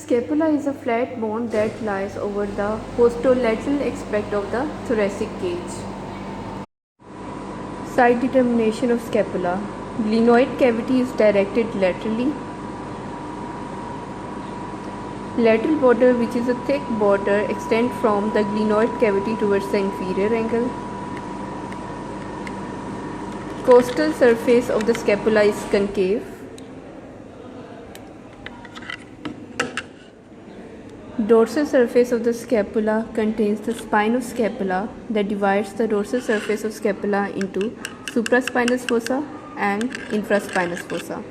Scapula is a flat bone that lies over the posterolateral aspect of the thoracic cage. Site determination of scapula. Glenoid cavity is directed laterally. Lateral border, which is a thick border, extends from the glenoid cavity towards the inferior angle. Costal surface of the scapula is concave. Dorsal surface of the scapula contains the spine of scapula that divides the dorsal surface of scapula into supraspinous fossa and infraspinous fossa.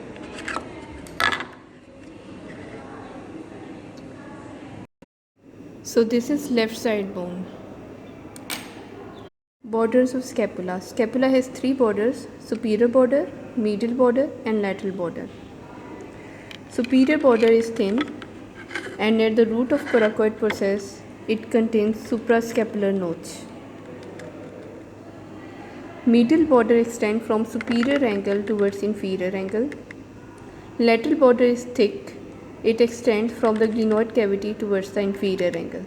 So this is left side bone. Borders of scapula. Scapula has three borders: superior border, medial border and lateral border. Superior border is thin and near the root of coracoid process it contains suprascapular notch. Medial border extends from superior angle towards inferior angle. Lateral border is thick. It extends from the glenoid cavity towards the inferior angle.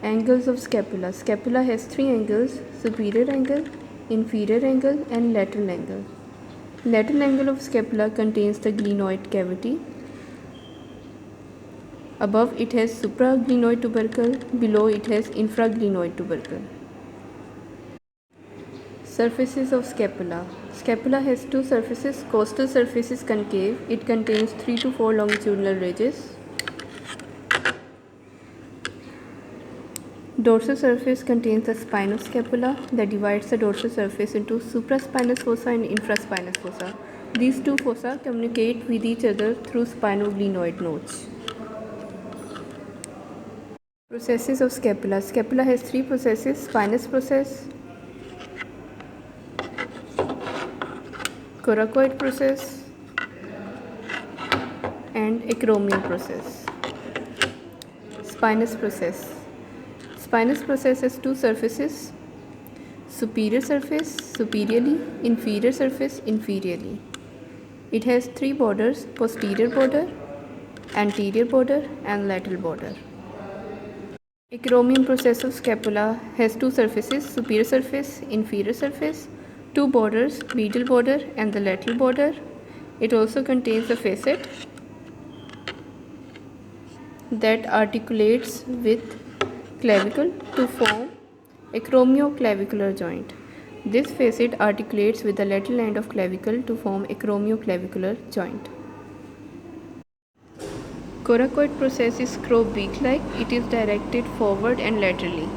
Angles of scapula. Scapula has three angles: superior angle, inferior angle and lateral angle. Lateral angle of scapula contains the glenoid cavity. Above it has supraglenoid tubercle, below it has infraglenoid tubercle. Surfaces of scapula. Scapula has two surfaces. Costal surface is concave. It contains 3 to 4 longitudinal ridges. Dorsal surface contains the spine of scapula that divides the dorsal surface into supraspinous fossa and infraspinous fossa. These two fossa communicate with each other through spinoglenoid notch. Processes of scapula. Scapula has three processes: spinous process, coracoid process and acromial process. Spinous process. Spinous process has two surfaces: superior surface superiorly, inferior surface inferiorly. It has three borders: posterior border, anterior border and lateral border. Acromion process of scapula has two surfaces: superior surface, inferior surface, two borders, medial border and the lateral border. It also contains a facet that articulates with clavicle to form acromioclavicular joint. This facet articulates with the lateral end of clavicle to form acromioclavicular joint. Coracoid process is crow beak-like. It is directed forward and laterally.